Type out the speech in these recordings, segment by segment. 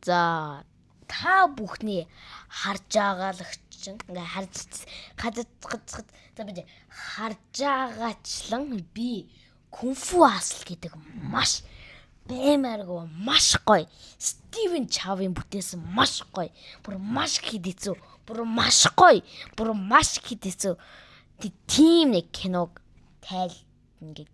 За та бүхний харж байгаа л чинь ингээ харж байгаачлан би кунфу асл гэдэг маш баймааргүй маш гоё Стивен Чавын бүтээсэн маш гоё бүр маш хэдийцүү бүр маш гоё бүр маш хэдийцүү тийм нэг киног ингээд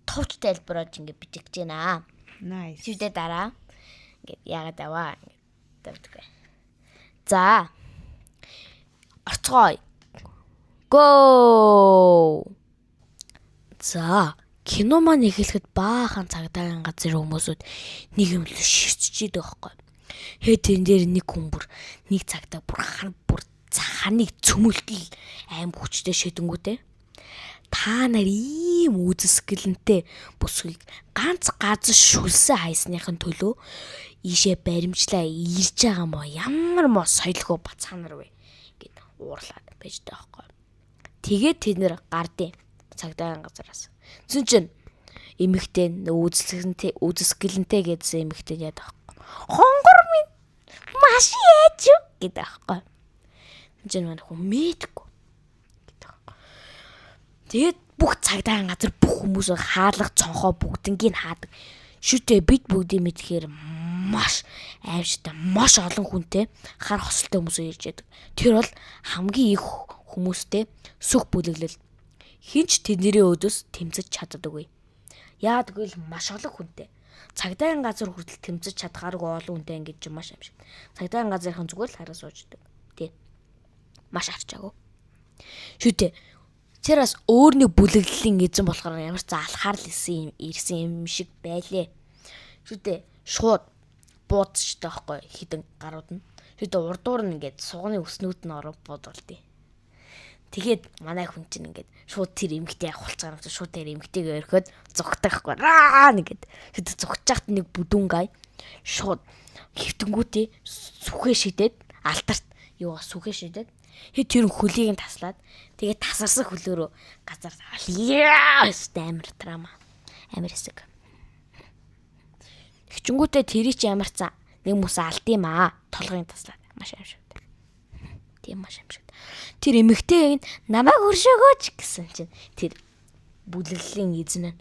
товч тайлбараад ингээд бичиж байна. Nice. Зүдэ дараа ингээд яагаад аваа тавьдаг. За. Орцгой. Go. За, кино маань эхлэхэд баахан цагдаагийн газрын хүмүүсүүд нэг юм л ширчж идэг байхгүй. Тэрэн дээр нэг хүн бүр нэг цагдаа бүр цаханыг цөмөлтөл аим хүчтэй шидэнгүүтэй. Та нар ийм үзэсгэлэнтэй бүсгийг ганц газар шүлсэн хайсныхын төлөө ийшээ баримжлаа ирж байгаа мó ямар мó соёлгүй бацаанар вэ гэд уурлаад байж байгаа байхгүй. Тэгээд тэд нэр гардыг цагдаагийн газараас. Зүн чин эмэгтэй үзэсгэлэнтэй гэдсэн эмэгтэй яад байхгүй. Хонгор минь маш яаж гэдэг байхгүй. Жин маань хүн мэдгүй. Тэгээд бүх цагдаагийн газар бүх хүмүүс хаалга цонхоо бүгднийг хаадаг. Шүтээ бид бүгдийг мэдхээр маш аимшигтай маш олон хүнтэй хар хосолтой хүмүүс ирж яадаг. Тэр бол хамгийн их хүмүүстэй сүх бүлэглэл. Хинч тэдний өдөөс тэмцэж чаддаггүй. Яагаад гэвэл маш олон хүнтэй. Цагдаагийн газар хүртэл тэмцэж чадхааргүй олон хүнтэй ингэж маш аимшиг. Цагдаагийн газрынхан зүгээр л хараа сууждаг. Тэ. Маш арчаагүй. Шүтээ тэрас өөрний бүлэглэлийн эзэн болохоор ямар ч алхаар л ирсэн юм шиг байлээ. Шүтээ шууд буудчихдаг байхгүй хідэн гарууд нь. Шүтээ урдуур нь ингээд суганы өснүүд нь ороод буудгалдیں۔ Тэгээд манай хүн чинь ингээд шууд тэр эмгтэй ахуулцгаа нь шууд тэр эмгтэйгээ өрхөд зүгтдаг байхгүй. Раа нэгэд. Шүтээ зүгтчихт нэг бүдүүн гай шууд хөвтөнгүүтээ сүхээ шидэд алтарт сүхээ шидэд тэр хөлийг нь таслаад тэгээд тасарсан хөлөөрөө газар амар драма амар хэсэг. Хичэнгүүтээ тэрий чи ямар цаа нэг хүмүүс алдсан маа толгойн таслаад маш аимшигтай. Тийм маш аимшигтай. Тэр эмэгтэй намайг өршөөгөөч гэсэн чинь тэр бүлэглэлийн эзэн нь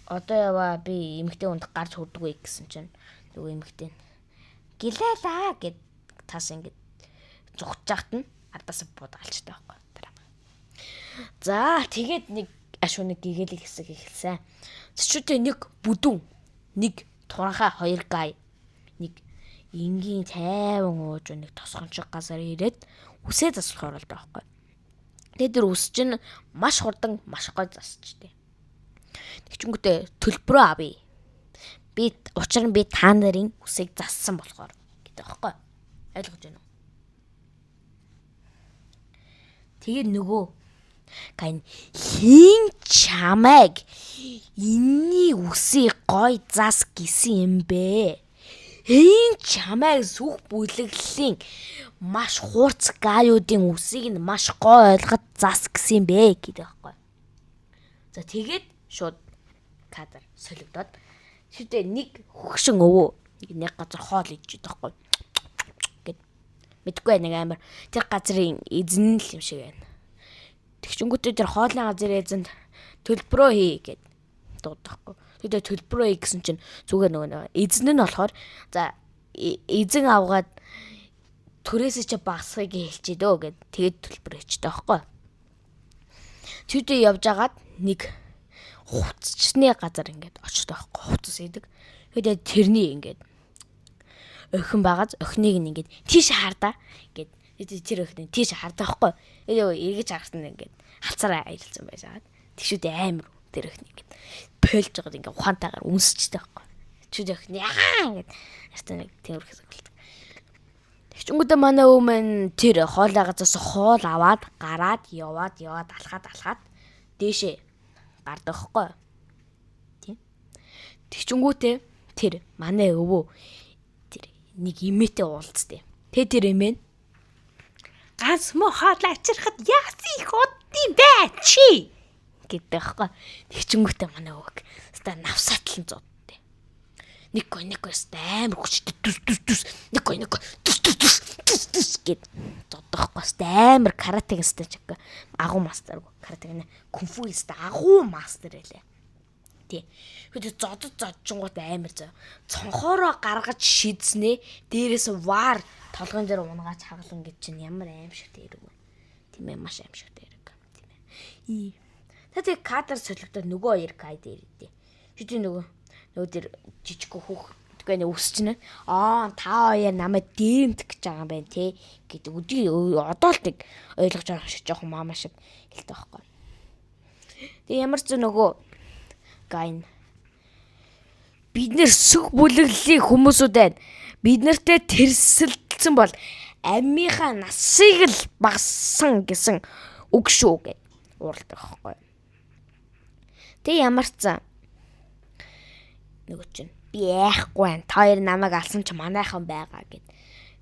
одоо яваа би эмэгтэй хүнд гарч хүрдэггүй гэсэн чинь нөгөө эмэгтэй гэлээлаа гэд тас ингээд зүгтжахт нь ардаас буудгалчтай байхгүй. За тэгээд нэг ашууныг гэгээлэг хэсэг эхэлсэн. Зөвчтэй нэг бүдүүн, нэг туранхай хоёр гай, нэг энгийн тайван ууж нэг тосгончиг газар ирээд үсээ засвал хоолтой байхгүй. Тэгээд тэр үс чинь маш хурдан маш гой засчихдээ. Тэгчингүүтээ төлбөрөө авъя. Учир нь би та нарын үсийг зассан болохоор гэдэг байхгүй. Ойлгож байна уу? Тэгээд нөгөө гань хин чамайг энэний үсийг гой зас гисэн юм бэ? Хин чамайг сүх бүлэглэлийн маш хуурц гаюудын үсийг нь маш гой ойлгоод зас гисэн бэ гэдэг байхгүй. За тэгээд шууд кадр солигдоод шүтээ нэг хөгшин өвөө нэг газар хоол идэж байгаа байхгүй. Мэдгүй нэг амар тэр газрын эзэн л юм шиг байна. Тэгчингүүтээ тэр хоолны газрын эзэнд төлбөрөө хий гэд дуудахгүй. Тэгээд төлбөрөө хий гэсэн чинь зүгээр нөгөө эзэн нь болохоор за эзэн авгаад түрээсээ чи багсхыг хэлчихээ дөө гэд тэгээд төлбөр хийчихдэг байхгүй. Тэдээ явж агаад нэг хувцсны газар ингээд очдог байхгүй. Хувцас идэг. Тэгээд тэрний ингээд охин байгааз охиныг ингээд тийш хардаа гэд тэр охин тийш хардаа байхгүй. Эргэж харсан ингээд халцаараа аялцсан байжгаад тэгшүүдээ амар тэр охин ингээд пөлж байгаа ингээд ухаантайгаар үнсчтэй байхгүй. Чүд охин яа ингээд ястаа нэг тиймэр хэсэг болдог. Тэгчингүүдээ манай өвмэн тэр хоолой газаас хоол аваад гараад яваад алхаад дээшээ гардаг байхгүй. Тийм. Тэгчингүүтээ тэр манай өвөө нэг имээтэй уулзтай. Тэр имээ ганц муу хоол авчирхад яасан их удаа бай чи гэдэг байхгүй. Тэгчингүүтээ манай өвөг ста навсаатлан зодтой. Никой амар хүчтэй дүс гэд тодохгүй амар каратегийн стаж агуу мастер каратегийн кунфу стаж агуу мастер байлаа. Тий. Хэд зодчингууд амар зөө. Цонхоороо гаргаж шидснээ дээрээс вар толгойн дээр унгааж хаглан гэж чинь ямар аимшигтэй хэрэг вэ? Тийм ээ маш аимшигтэй хэрэг. Тийм ээ. Тэгээ кадр солигдоод нөгөө хоёр кай дээр идэв. Чи нөгөө дээр жижиг хүүхдгээ өсч нэ. Та хоёр намайг дэмтэх гэж байгаа юм байна те гэдэг үдий одоо л тийг ойлгож байгаа шиг жоохон маама шиг хэлдэг байхгүй. Тэгээ ямар ч нөгөө гайн бид нэр сүх бүлэглэлийн хүмүүсүүд байна. Бид нартэй тэрсэлдсэн бол амийнхаа насыг л багассан гэсэн үг шүү гэж уурладаг байхгүй. Тэг ямар ч нөгөө чинь би яахгүй байна. Та хоёр намайг алсан ч манайхан байгаа гэд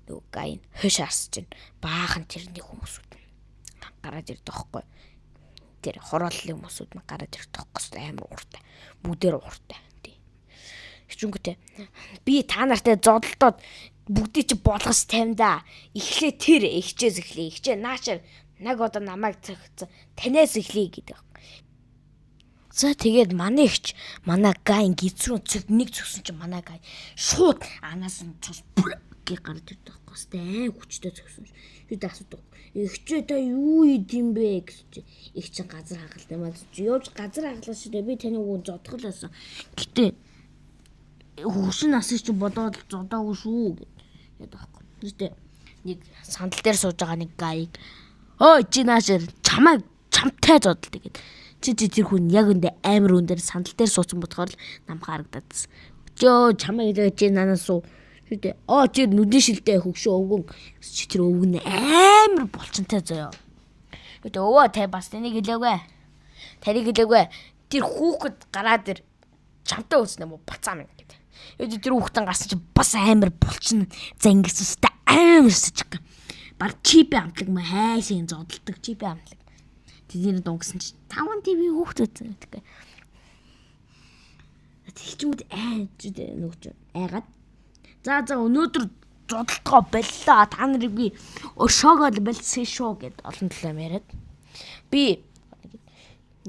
нөгөө гайн хөш арсаж чинь баахан тэрний хүмүүсүүд гараад ирдэг байхгүй. Тэр хорооллын хүмүүсүүд нь гараад ирдэг байхгүй амар ууртай. Бүгдээр ууртай. Тий. Хичүнгөтэй. Би та нартай зодолдоод бүгдийг чи болгож тавьда. Эхлээ тэр ихчээс эхлэе. Ихчээ наачаар нэг одоо намайг танаас эхлэе гэдэг. За тэгээд манай ихч манай гайн гизрүү нэг зүгсэн чи манай гай шууд анаас нь цус гээ гараад ирдэг байхгүй. Хүчтэй зүгсэн. Бид асуудаг. Ихчээ та юу идэм бэ гэж чи их чин газар хагалт юм аа чи явж газар хагалаа шүү дээ. Би таны үгэн зодгол байсан. Гэтэ хөвшин насыг чи бодоод зодоогүй шүү гэдэг байхгүй. Гэтэ нэг сандал дээр сууж байгаа нэг гайг чи наашир чамтай зодолтой гэдэг. Чи тэр хүн яг үндэ амар өндөр сандал дээр суусан бодохоор л нам харагдаад. Жөө чамайг чи нанаас суу. Чи нүдэн шилдэ хөгшөө өвгөн чи тэр өвгөн амар булчинтай заяа. Гэтэ taa бас тэнийг хэлээгүй. Тарийг хэлээгүй. Тэр хүүхэд гараад ир чамтай үлснэ мө буцаа минь гэдэг. Тэр хүүхдэн гарсан чи бас амар булчин зангистай амар сэж. Баг чипи амтлаг мө хайшин зодолдог чипи амтлаг. Тэдний дунгасан чи 5 ТV хүүхдүүд гэдэг. Тэгчүүд нөгч айгаад. За өнөөдөр зодолтгоо боллоо. Та нарыг би өшөөгөө болсон шүү гэд олон талаа яриад. Би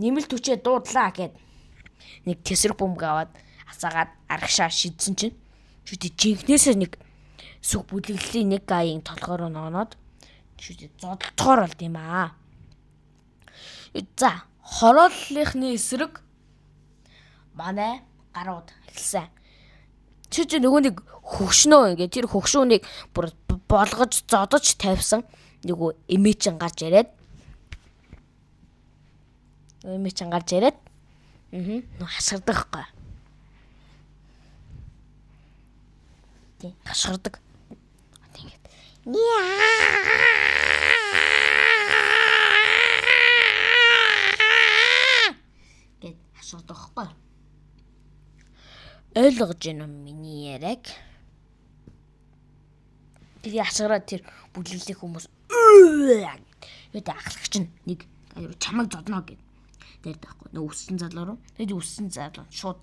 нэмэлт хүчээ дуудлаа гэд нэг тэсрэг бөмбөг аваад асаагаад аргашаа шидсэн чинь чүтэ жинхнээсээ нэг сүх бүлэглэлийн нэг гаийн толгоороо ногноод чүтэ зодолтгоор болд юм аа. За хорооллынхны эсрэг манай гарууд хэлсэн. Чи нөгөө нэг хөгшнөө ингээ тэр хөгшүүнийг бүр болгож зодож тавьсан нөгөө эмээчин гарч яриад. Эмээчин гарч яриад. Хашгирдаг байхгүй. Тий, хашгирдаг. Ингээд. Гэт хашгирдаг байхгүй. Ойлгож байна уу миний яриаг? Тэр хашгираад тэр бүлэглэх хүмүүс юу ахлагч нэг чамайг зодно гэд. Тэр таахгүй нөгөө үссэн залуу руу. Тэгээд үссэн залуу шууд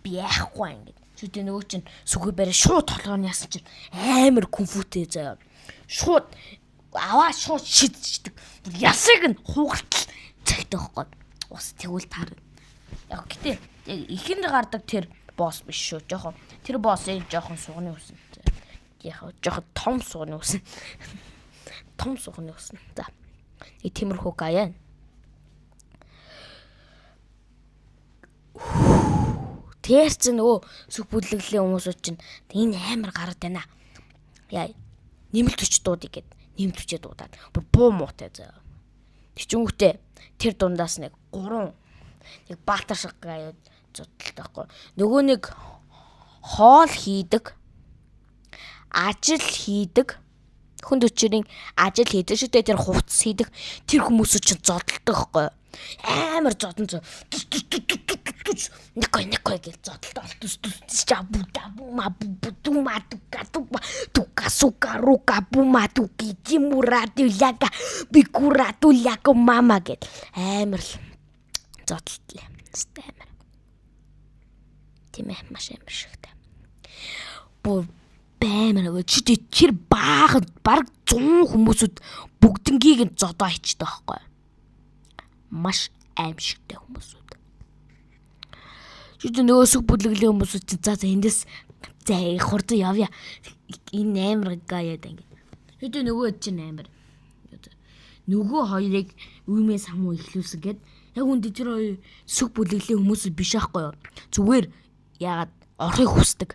би яахгүй ингээд. Чүтээ нөгөө чинь сүгэ барай шууд толгойн яасан чинь амар кунфутэй заяа. Шууд аваа шууд шидчихдэг. Ясыг нь хугартал цагтай байхгүй. Ус тэгвэл таар. Яг гэтээ ихэнд гардаг тэр босс биш шүү. Жохон тэр боссын жохон сугны үсэн. Яг жохон том сугны үсэн. Том сугны үсэн. За. Тиймэрхүү гаяа. Тэрч нөгөө сүх бүлэглэлийн хүмүүсүүд чинь энэ амар гараад байна. Яа нэмэлт хүч дуудыг гэд нэмэлт хүчээ дуудаад бүр буу муутай заа. Тэчүнгүүтээ тэр дундаас нэг 3 нэг баатар шиг гаяад зодтолтой байхгүй. Нөгөө нэг хоол хийдэг, ажил хийдэг, хүнд өчрийн ажил хийдэг шүү дээ. Тэр хувцас хийдэг тэр хүмүүсүүд чинь зодтолтой байхгүй. Амар зодон зөө. Никой гэж зодтолтой болтус чабу ма бутума тука сука рука бума туки тимурату ляга бикурату ляга мама гэд амар л зодтолтой. Амар. Тийм ээ маш амар шигтэй. баймаа нөгөө чи тэр баг 100 хүмүүсүүд бүгднгийг нь зодоо хийчихдээ байхгүй. Маш аимшигтай хүмүүсүүд. Чи нөгөө сүг бүлэглэлийн хүмүүсүүд чи за эндээс за хурдан явъя. Энэ амар гаяад ингэ. Чи нөгөө чинь амар. Нөгөө хоёрыг үмээс хамуу ихлүүлсэн гээд яг үндэ тэр хоёр сүг бүлэглэлийн хүмүүс биш аахгүй юу. Зүгээр яагаад орохыг хүсдэг.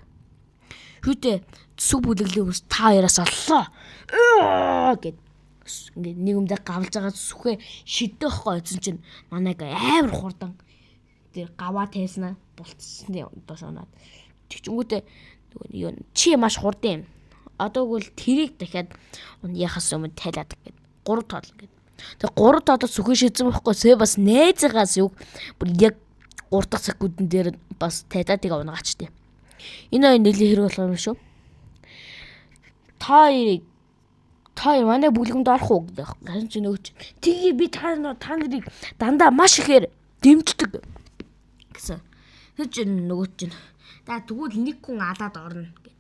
Хүүтэй сүг бүлэглэлийн хүмүүс та хоёроос оллоо. Гэд ингээд нэг юмдаа гавлж байгаа сүхээ шидэхгүй эзэн чинь манайг амар хурдан тэр гаваа тайснаа болцсны дошоноод тэгчингүүтээ юу чи маш хурдан юм. Одоогөл тэрийг дахиад яхаас өмнө тайлаад гэд 3 тоол гэд. Тэг 3 тоолоо сүхээ шидсэн байхгүй сэ бас найзгаас юу бүр яг 3 дахь секундын дээр бас тайлаад тийг унгаач тий. Энэ хоёр нэлийн хэрэг болох юм шүү. Та манай бүлгэнд орох уу гэдэг. Харин ч нөгөөч. Тэгээ би та нарыг дандаа маш ихээр дэмждэг гэсэн. Тэр чинь нөгөөч чинь. Тэгвэл нэг хүн алаад орно гэд.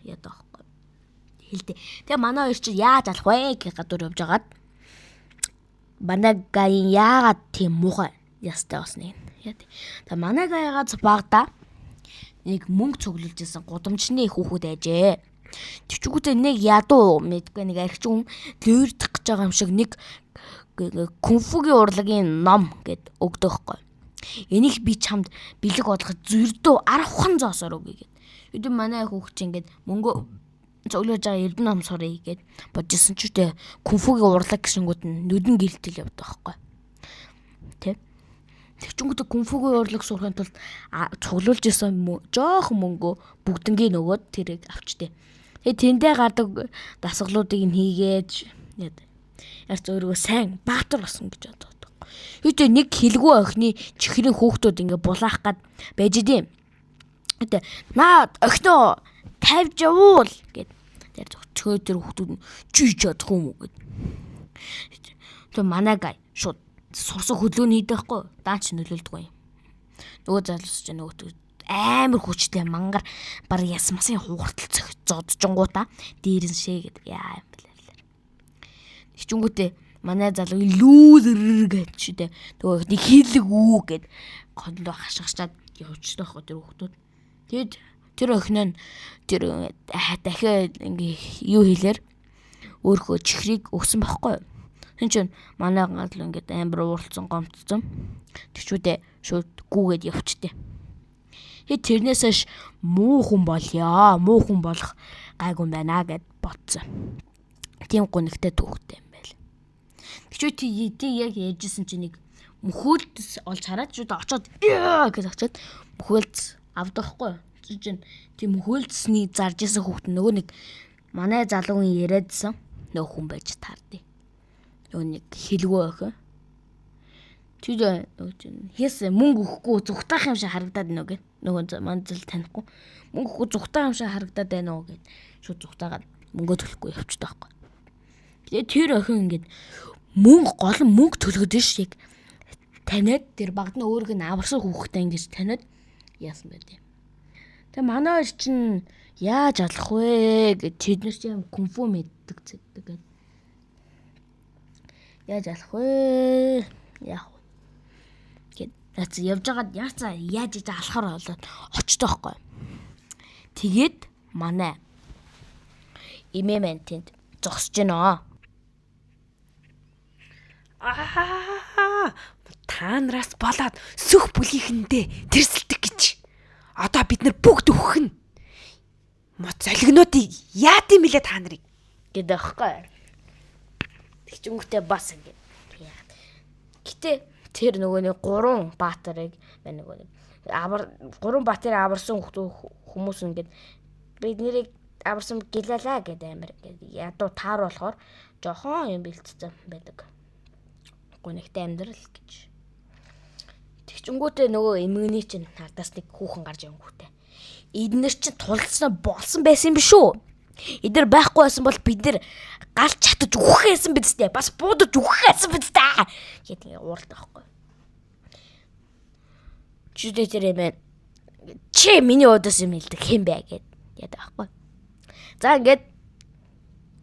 Ядаа байхгүй. Хэлдэ. Тэгээ манай хоёр чинь яаж алах вэ гэх гадуур явж агаад. Манай гаин яагаад тийм муухай ястай басна юм. Яа. Тэгээ манай гайгаа багада нэг мөнгө цуглуулж исэн гудамжны хүүхэд айжээ. Тэгчгүүтээ нэг ядуу мэдгүй нэг архичин лүрдэх гэж байгаа юм шиг нэг кунфугийн урлагийн ном гэд өгдөг хгүй. Энийг би чамд бэлэг болгох зүрдөө араххан зоосоор өгье гэд. Өдөр манай хүүхд чинь ингээд мөнгө цуглуулж байгаа эрдэнэ ном сурыг гэд бодчихсон ч үгүй кунфугийн урлаг гişингүүд нь нүдэн гэрэлтэл явдаг хгүй. Тэ? Тэгчгүүтээ кунфугийн урлаг сурахын тулд цуглуулж исэн жоохон мөнгө бүгднгийн нөгөөд тэрийг авчтээ. Тэгээ тэндээ гардаг дасгалуудыг нь хийгээд ярц өөрийгөө сайн баатар болсон гэж боддог. Үүтэй нэг хилгүү охины чихрийн хүүхдүүд ингээ булаах гад байж идэм. Үүтэй наад охиноо тавьж явуул гэд. Тэр зөвчгөө тэр хүүхдүүд нь чийж чадах юм уу гэд. Тэгээ манай гай шууд сурсан хөдөлгөөний хийдэхгүй даач нөлөөлдөг юм. Нөгөө залуус ч нөгөө амар хүчтэй мангар баг ясмасын хууртал зоджонгуудаа дээрэн шээ гэдэг яа юм бэлээ. Хичүнгүүтээ манай залуу лүүзэр гэж шүдэ нөгөө нэг хийлэг үү гэд гондоо хашгирчаад явчихдаг хөө тэр хүүхдүүд. Тэгэд тэр охин нь тэр дахиад ингээ юу хийлэр өөрхөө чихрийг өгсөн байхгүй юу. Тин ч манай гал ингээд амар ууралцсан гомцсон. Тэгчүүдээ шууд гүүгээд явчтээ. Тэрнээс ш муу хүн болёо. Муу хүн болох гайгүй байна гэд бодсон. Тийм гонхтой түүхтэй юм байл. Тэгчүү тий яг яжсэн чинь нэг мөхөлдс олж хараад шууд очоод гэж очоод мөхөлдс авдахгүй. Чинь тийм мөхөлдсний зарж исэн хүүхд нөгөө нэг манай залуугийн яриадсан нөгөө хүн байж таардыг. Нөгөө нэг хилгөө охин. Тэр хийс мөнгө өгөхгүй зүгтаах юм шиг харагдаад байна уу гэ. Нөгөө манзал танихгүй. Мөнгө өгөхгүй зүгтаах юм шиг харагдаад байна уу гэд. Шууд зүгтаагаад мөнгө төлөхгүй явчихдаг байхгүй. Тэгээ тэр охин ингээд гол мөнгө төлөхөд ш яг таниад тэр багт нь өөрөг нь аварсан хүүхдээ ингэж таниад яасан байт юм. Тэгээ манай чинь яаж алах вэ гэж тэднэр чинь кунфу мэддэг зэддэг гэд. Яаж алах вэ? Яах Яц явж байгаад яацаа яаж иж алахаар болоод очтой байхгүй. Тэгээд манай имэмэнтэнд зогсож гинөө. Та нараас болоод сүх бүлийнхэндээ тэрсэлдэг гэж. Одоо бид нар бүгд өгөх нь. Мод золигнуудыг яа гэм билээ та нарыг гэдэг байхгүй. Тэгчүнгүүтээ бас ингэ. Гэтэ тэр нөгөө нэг 3 баатарыг нөгөө нэг 3 баатарыг аварсан хүмүүс ингээд бид нэрийг аварсан гэлэлаа гэдэг амир ядуу таар болохоор жохон юм бэлтцсэн байдаг. Гонхтой амьдрал гэж. Тэгчүнгүүтээ нөгөө эмгэний чинь хардаас нэг хүүхэн гарч явангүүтээ. Эднэр чинь тулцсан болсон байсан юм биш үү? Эдгээр байхгүй байсан бол бид нэр галч чатаж үхэхсэн биз дээ. Бас буудаж үхэхсэн биз дээ. Гэдэг ууралтай байхгүй. Чүдэ тэр юм. Чи миний удаас юм хэлдэг хэм бэ гэд. гэдэг аахгүй. За ингээд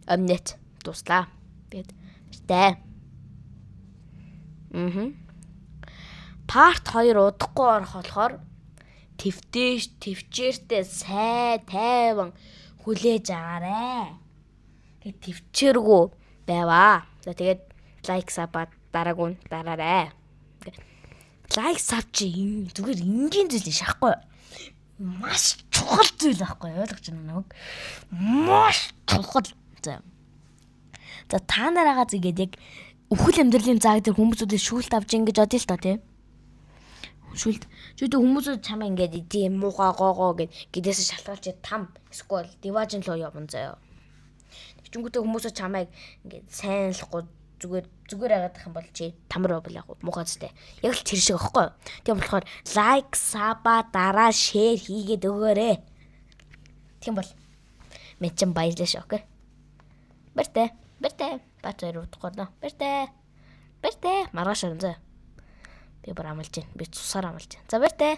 omnet дуслаа. Тэгээд баяртай. Part 2 удахгүй орох болохоор төвчээртэй сайн тайван хүлээж агаарэ. Тэгээд төвчээргүй байваа. За тэгээд лайк сабад дараагүй дараарай. Лайк саб чи зүгээр энгийн зүйл шахгүй. Маш чухал зүйл байхгүй ойлгож байна уу? Маш чухал. За та нараа зигээд яг өвхөл амьдралын зааг дээр хүмүүсүүдээ шүүлт авч ингэж одё л тоо тий. Шүүлт. Чүдэ хүмүүсүүд чамаа ингэж тийм муухай гоогоо гэдээс шалтгаалж там эсвэл диважин руу явна заяа. Тэгчүнгүүтээ хүмүүсүүд чамайг ингэж сайнлахгүй зүгээр агаадах юм бол чи тамар бол яг муухай зүтэй. Яг л тэр шиг аахгүй. Тийм болохоор лайк, саба, дараа, шеэр хийгээд өгөөрэй. Тийм бол мен ч баярлаа шүү, окей. Баяртай. Баатар удахгүй нөө. Баяртай. Маргааш орно заа. Би бүр амлаж байна. Би цусаар амлаж байна. За баяртай.